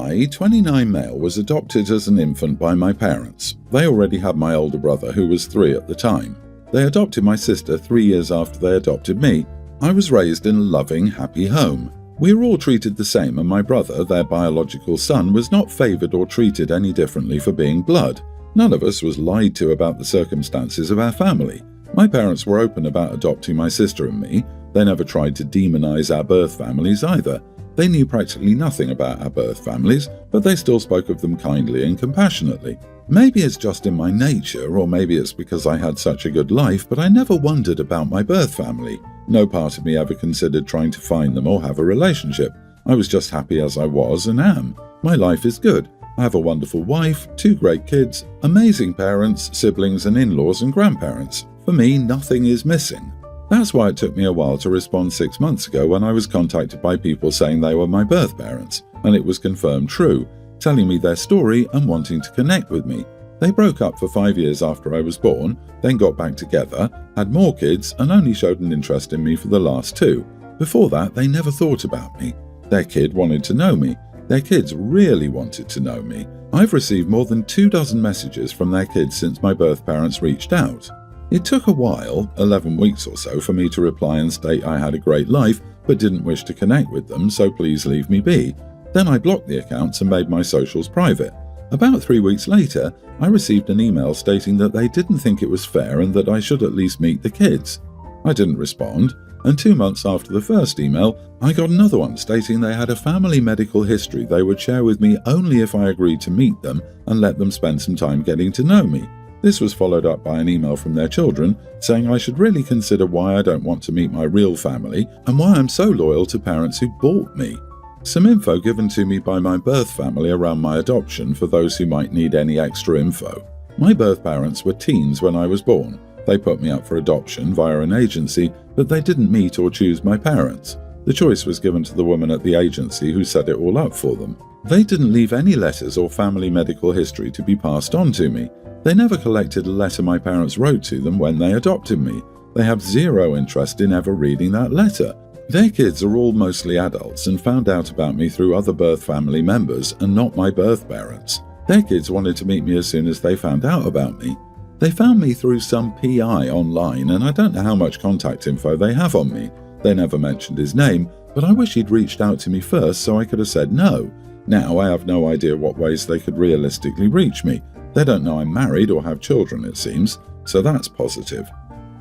I, 29 male, was adopted as an infant by my parents. They already had my older brother, who was 3 at the time. They adopted my sister 3 years after they adopted me. I was raised in a loving, happy home. We were all treated the same, and my brother, their biological son, was not favoured or treated any differently for being blood. None of us was lied to about the circumstances of our family. My parents were open about adopting my sister and me. They never tried to demonise our birth families either. They knew practically nothing about our birth families, but they still spoke of them kindly and compassionately. Maybe it's just in my nature, or maybe it's because I had such a good life, but I never wondered about my birth family. No part of me ever considered trying to find them or have a relationship. I was just happy as I was and am. My life is good. I have a wonderful wife, 2 great kids, amazing parents, siblings and in-laws and grandparents. For me, nothing is missing. That's why it took me a while to respond 6 months ago when I was contacted by people saying they were my birth parents, and it was confirmed true, telling me their story and wanting to connect with me. They broke up for 5 years after I was born, then got back together, had more kids, and only showed an interest in me for the last 2. Before that, they never thought about me. Their kid wanted to know me. Their kids really wanted to know me. I've received more than 24 messages from their kids since my birth parents reached out. It took a while, 11 weeks or so, for me to reply and state I had a great life but didn't wish to connect with them, so please leave me be. Then I blocked the accounts and made my socials private. About 3 weeks later, I received an email stating that they didn't think it was fair and that I should at least meet the kids. I didn't respond, and 2 months after the first email, I got another one stating they had a family medical history they would share with me only if I agreed to meet them and let them spend some time getting to know me. This was followed up by an email from their children saying I should really consider why I don't want to meet my real family and why I'm so loyal to parents who bought me. Some info given to me by my birth family around my adoption for those who might need any extra info. My birth parents were teens when I was born. They put me up for adoption via an agency, but they didn't meet or choose my parents. The choice was given to the woman at the agency who set it all up for them. They didn't leave any letters or family medical history to be passed on to me. They never collected a letter my parents wrote to them when they adopted me. They have zero interest in ever reading that letter. Their kids are all mostly adults and found out about me through other birth family members and not my birth parents. Their kids wanted to meet me as soon as they found out about me. They found me through some PI online, and I don't know how much contact info they have on me. They never mentioned his name, but I wish he'd reached out to me first so I could have said no. Now I have no idea what ways they could realistically reach me. They don't know I'm married or have children, it seems, so that's positive.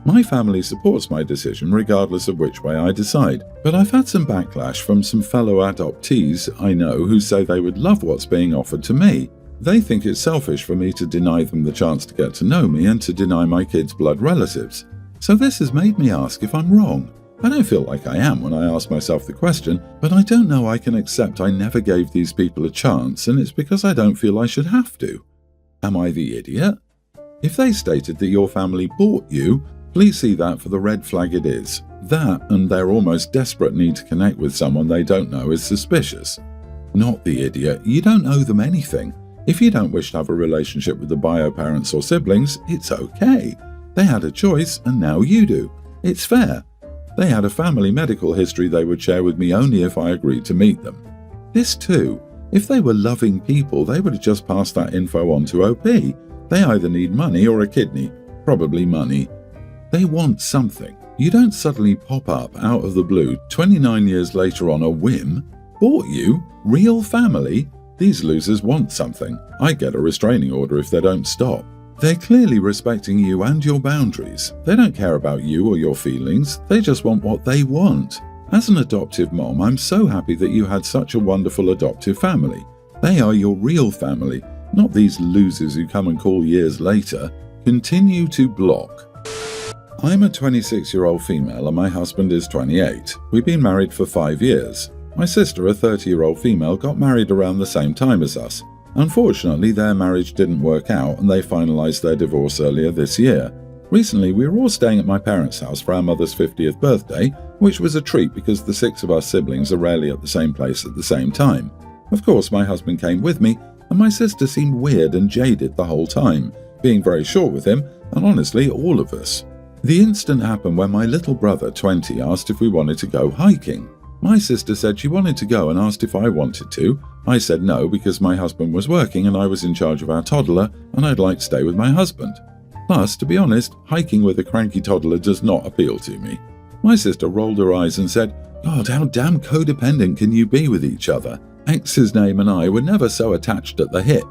My family supports my decision regardless of which way I decide, but I've had some backlash from some fellow adoptees I know who say they would love what's being offered to me. They think it's selfish for me to deny them the chance to get to know me and to deny my kids' blood relatives. So this has made me ask if I'm wrong. I don't feel like I am when I ask myself the question, but I don't know I can accept I never gave these people a chance, and it's because I don't feel I should have to. Am I the idiot? If they stated that your family bought you, please see that for the red flag it is. That and their almost desperate need to connect with someone they don't know is suspicious. Not the idiot, you don't owe them anything. If you don't wish to have a relationship with the bio parents or siblings, it's okay. They had a choice and now you do. It's fair. They had a family medical history they would share with me only if I agreed to meet them. This too. If they were loving people, they would have just passed that info on to OP. They either need money or a kidney. Probably money. They want something. You don't suddenly pop up out of the blue 29 years later on a whim. Bought you? Real family? These losers want something. I get a restraining order if they don't stop. They're clearly respecting you and your boundaries. They don't care about you or your feelings. They just want what they want. As an adoptive mom, I'm so happy that you had such a wonderful adoptive family. They are your real family, not these losers who come and call years later. Continue to block. I'm a 26-year-old female and my husband is 28. We've been married for 5 years. My sister, a 30-year-old female, got married around the same time as us. Unfortunately, their marriage didn't work out and they finalized their divorce earlier this year. Recently, we were all staying at my parents' house for our mother's 50th birthday, which was a treat because the 6 of us siblings are rarely at the same place at the same time. Of course, my husband came with me, and my sister seemed weird and jaded the whole time, being very short with him, and honestly, all of us. The incident happened when my little brother, 20, asked if we wanted to go hiking. My sister said she wanted to go and asked if I wanted to. I said no because my husband was working and I was in charge of our toddler and I'd like to stay with my husband. Plus, to be honest, hiking with a cranky toddler does not appeal to me. My sister rolled her eyes and said, "God, how damn codependent can you be with each other? Ex's name and I were never so attached at the hip."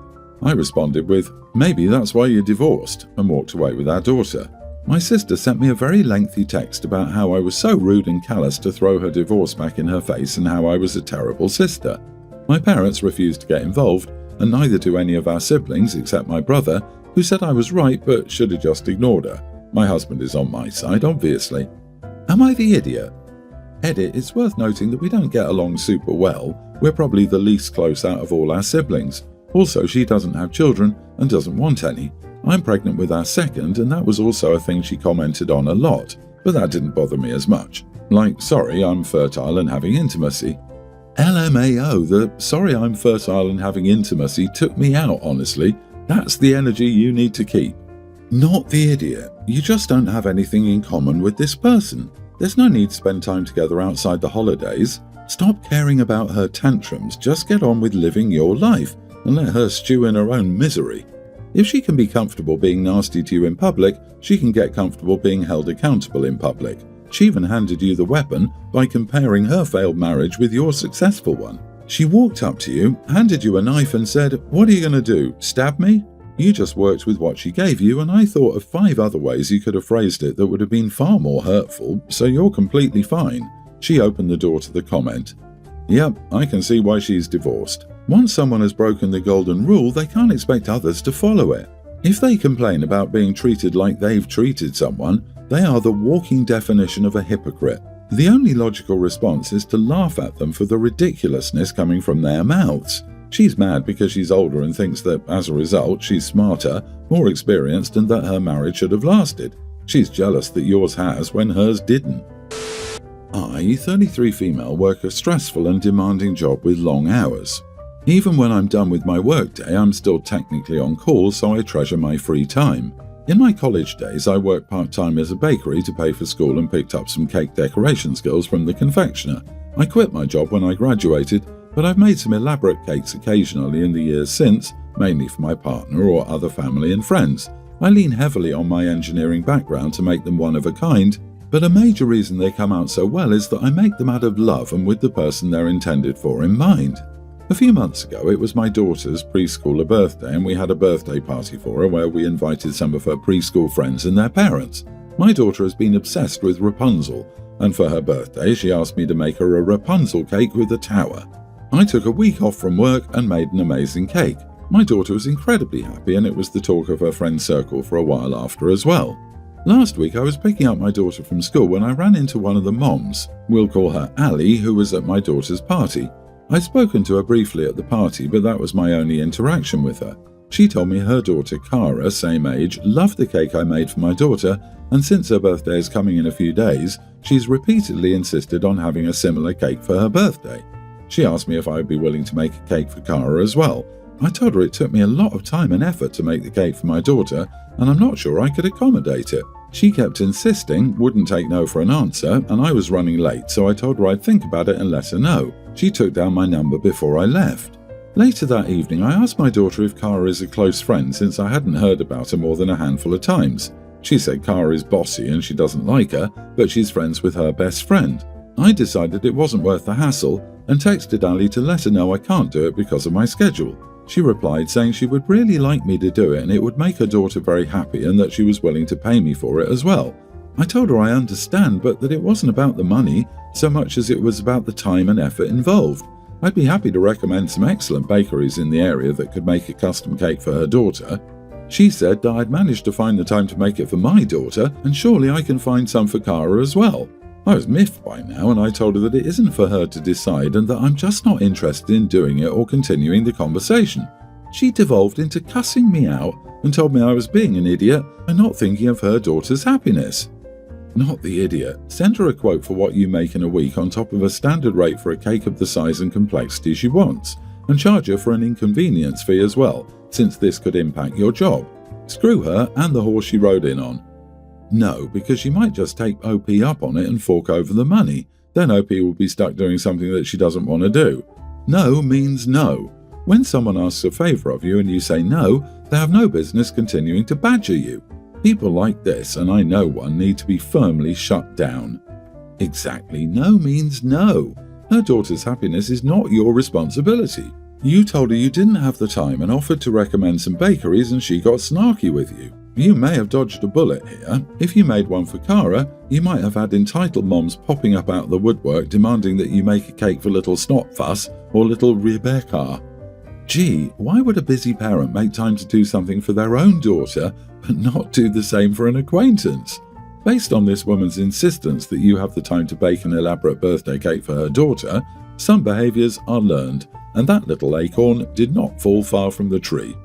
I responded with, "Maybe that's why you're divorced," and walked away with our daughter. My sister sent me a very lengthy text about how I was so rude and callous to throw her divorce back in her face and how I was a terrible sister. My parents refused to get involved, and neither do any of our siblings except my brother, who said I was right but should have just ignored her. My husband is on my side, obviously. Am I the idiot? Edit, it's worth noting that we don't get along super well. We're probably the least close out of all our siblings. Also, she doesn't have children and doesn't want any. I'm pregnant with our second, and that was also a thing she commented on a lot, but that didn't bother me as much. Like, sorry, I'm fertile and having intimacy. LMAO, the sorry I'm fertile and having intimacy took me out, honestly. That's the energy you need to keep. Not the idiot. You just don't have anything in common with this person. There's no need to spend time together outside the holidays. Stop caring about her tantrums, just get on with living your life and let her stew in her own misery. If she can be comfortable being nasty to you in public, she can get comfortable being held accountable in public. She even handed you the weapon by comparing her failed marriage with your successful one. She walked up to you, handed you a knife and said, "What are you going to do, stab me?" You just worked with what she gave you, and I thought of 5 other ways you could have phrased it that would have been far more hurtful, so you're completely fine. She opened the door to the comment. Yep, I can see why she's divorced. Once someone has broken the golden rule, they can't expect others to follow it. If they complain about being treated like they've treated someone, they are the walking definition of a hypocrite. The only logical response is to laugh at them for the ridiculousness coming from their mouths. She's mad because she's older and thinks that, as a result, she's smarter, more experienced, and that her marriage should have lasted. She's jealous that yours has when hers didn't. I, 33 female, work a stressful and demanding job with long hours. Even when I'm done with my workday, I'm still technically on call, so I treasure my free time. In my college days, I worked part-time as a bakery to pay for school and picked up some cake decoration skills from the confectioner. I quit my job when I graduated, but I've made some elaborate cakes occasionally in the years since, mainly for my partner or other family and friends. I lean heavily on my engineering background to make them one of a kind, but a major reason they come out so well is that I make them out of love and with the person they're intended for in mind. A few months ago, it was my daughter's preschooler birthday, and we had a birthday party for her where we invited some of her preschool friends and their parents. My daughter has been obsessed with Rapunzel, and for her birthday, she asked me to make her a Rapunzel cake with a tower. I took a week off from work and made an amazing cake. My daughter was incredibly happy, and it was the talk of her friend's circle for a while after as well. Last week, I was picking up my daughter from school when I ran into one of the moms, we'll call her Ali, who was at my daughter's party. I'd spoken to her briefly at the party, but that was my only interaction with her. She told me her daughter Cara, same age, loved the cake I made for my daughter, and since her birthday is coming in a few days, she's repeatedly insisted on having a similar cake for her birthday. She asked me if I would be willing to make a cake for Cara as well. I told her it took me a lot of time and effort to make the cake for my daughter, and I'm not sure I could accommodate it. She kept insisting, wouldn't take no for an answer, and I was running late, so I told her I'd think about it and let her know. She took down my number before I left. Later that evening, I asked my daughter if Cara is a close friend since I hadn't heard about her more than a handful of times. She said Cara is bossy and she doesn't like her, but she's friends with her best friend. I decided it wasn't worth the hassle and texted Ali to let her know I can't do it because of my schedule. She replied saying she would really like me to do it and it would make her daughter very happy and that she was willing to pay me for it as well. I told her I understand, but that it wasn't about the money so much as it was about the time and effort involved. I'd be happy to recommend some excellent bakeries in the area that could make a custom cake for her daughter. She said that I'd managed to find the time to make it for my daughter, and surely I can find some for Cara as well. I was miffed by now, and I told her that it isn't for her to decide and that I'm just not interested in doing it or continuing the conversation. She devolved into cussing me out and told me I was being an idiot and not thinking of her daughter's happiness. Not the idiot. Send her a quote for what you make in a week on top of a standard rate for a cake of the size and complexity she wants, and charge her for an inconvenience fee as well, since this could impact your job. Screw her and the horse she rode in on. No, because she might just take OP up on it and fork over the money. Then OP will be stuck doing something that she doesn't want to do. No means no. When someone asks a favour of you and you say no, they have no business continuing to badger you. People like this, and I know one, need to be firmly shut down. Exactly, no means no. Her daughter's happiness is not your responsibility. You told her you didn't have the time and offered to recommend some bakeries and she got snarky with you. You may have dodged a bullet here. If you made one for Cara, you might have had entitled moms popping up out of the woodwork demanding that you make a cake for little Snotfuss or little Rebecca. Gee, why would a busy parent make time to do something for their own daughter but not do the same for an acquaintance? Based on this woman's insistence that you have the time to bake an elaborate birthday cake for her daughter, some behaviours are learned, and that little acorn did not fall far from the tree.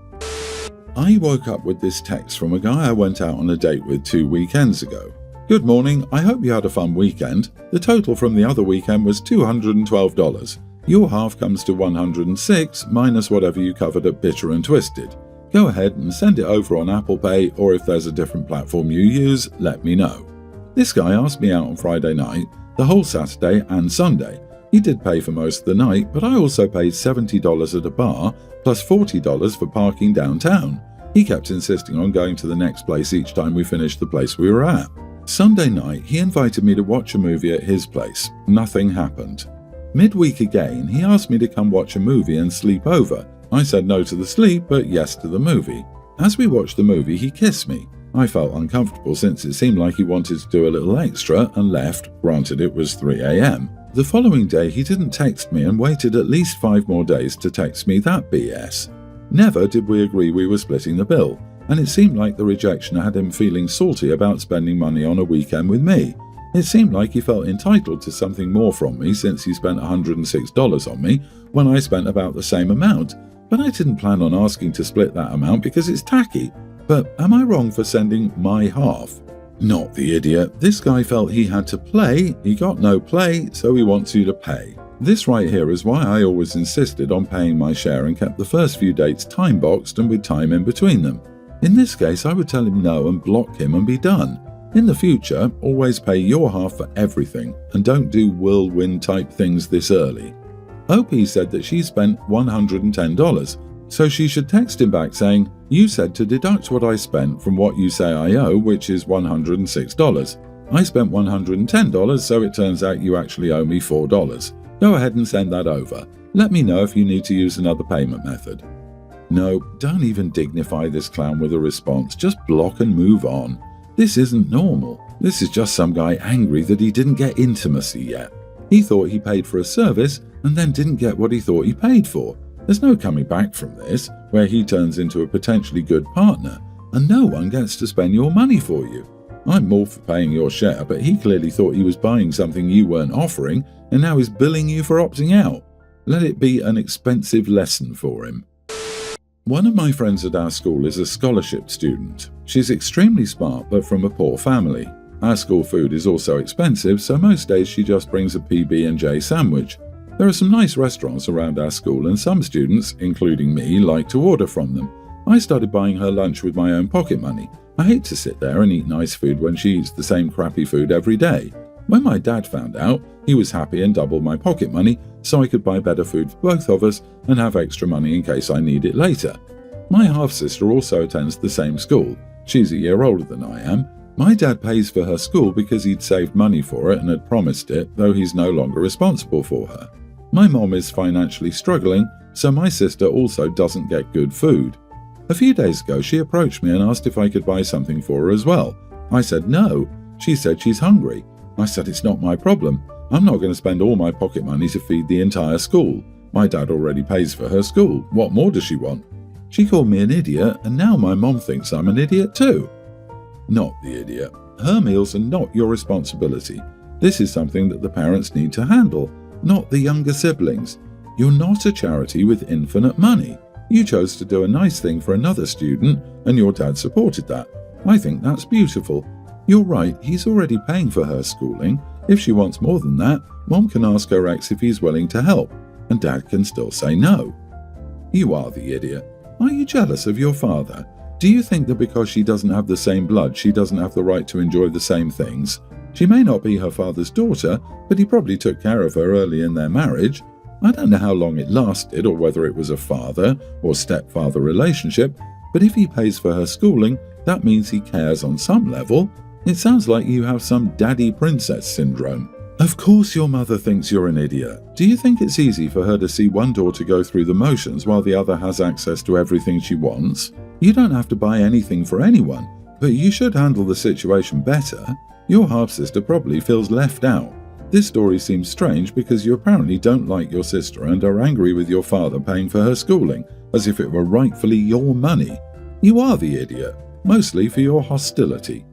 I woke up with this text from a guy I went out on a date with 2 weekends ago. Good morning, I hope you had a fun weekend. The total from the other weekend was $212. Your half comes to $106 minus whatever you covered at Bitter and Twisted. Go ahead and send it over on Apple Pay, or if there's a different platform you use, let me know. This guy asked me out on Friday night, the whole Saturday and Sunday. He did pay for most of the night, but I also paid $70 at a bar, plus $40 for parking downtown. He kept insisting on going to the next place each time we finished the place we were at. Sunday night, he invited me to watch a movie at his place. Nothing happened. Midweek again, he asked me to come watch a movie and sleep over. I said no to the sleep, but yes to the movie. As we watched the movie, he kissed me. I felt uncomfortable since it seemed like he wanted to do a little extra and left, granted it was 3 a.m. The following day, he didn't text me and waited at least 5 more days to text me that BS. Never did we agree we were splitting the bill, and it seemed like the rejection had him feeling salty about spending money on a weekend with me. It seemed like he felt entitled to something more from me since he spent $106 on me when I spent about the same amount, but I didn't plan on asking to split that amount because it's tacky. But am I wrong for sending my half? Not the idiot. This guy felt he had to play, he got no play, so he wants you to pay. This right here is why I always insisted on paying my share and kept the first few dates time-boxed and with time in between them. In this case, I would tell him no and block him and be done. In the future, always pay your half for everything and don't do whirlwind-type things this early. OP said that she spent $110, so she should text him back saying, you said to deduct what I spent from what you say I owe, which is $106. I spent $110, so it turns out you actually owe me $4. Go ahead and send that over. Let me know if you need to use another payment method. No, don't even dignify this clown with a response. Just block and move on. This isn't normal. This is just some guy angry that he didn't get intimacy yet. He thought he paid for a service and then didn't get what he thought he paid for. There's no coming back from this, where he turns into a potentially good partner, and no one gets to spend your money for you. I'm all for paying your share, but he clearly thought he was buying something you weren't offering, and now is billing you for opting out. Let it be an expensive lesson for him. One of my friends at our school is a scholarship student. She's extremely smart, but from a poor family. Our school food is also expensive, so most days she just brings a PB&J sandwich. There are some nice restaurants around our school, and some students, including me, like to order from them. I started buying her lunch with my own pocket money. I hate to sit there and eat nice food when she eats the same crappy food every day. When my dad found out, he was happy and doubled my pocket money so I could buy better food for both of us and have extra money in case I need it later. My half-sister also attends the same school. She's a year older than I am. My dad pays for her school because he'd saved money for it and had promised it, though he's no longer responsible for her. My mom is financially struggling, so my sister also doesn't get good food. A few days ago, she approached me and asked if I could buy something for her as well. I said no. She said she's hungry. I said it's not my problem. I'm not going to spend all my pocket money to feed the entire school. My dad already pays for her school. What more does she want? She called me an idiot, and now my mom thinks I'm an idiot too. Not the idiot. Her meals are not your responsibility. This is something that the parents need to handle, not the younger siblings. You're not a charity with infinite money. You chose to do a nice thing for another student, and your dad supported that. I think that's beautiful. You're right, he's already paying for her schooling. If she wants more than that, Mom can ask her ex if he's willing to help, and Dad can still say no. You are the idiot. Are you jealous of your father? Do you think that because she doesn't have the same blood, she doesn't have the right to enjoy the same things? She may not be her father's daughter, but he probably took care of her early in their marriage. I don't know how long it lasted or whether it was a father or stepfather relationship, but if he pays for her schooling, that means he cares on some level. It sounds like you have some daddy princess syndrome. Of course your mother thinks you're an idiot. Do you think it's easy for her to see one daughter go through the motions while the other has access to everything she wants? You don't have to buy anything for anyone, but you should handle the situation better. Your half-sister probably feels left out. This story seems strange because you apparently don't like your sister and are angry with your father paying for her schooling, as if it were rightfully your money. You are the idiot, mostly for your hostility.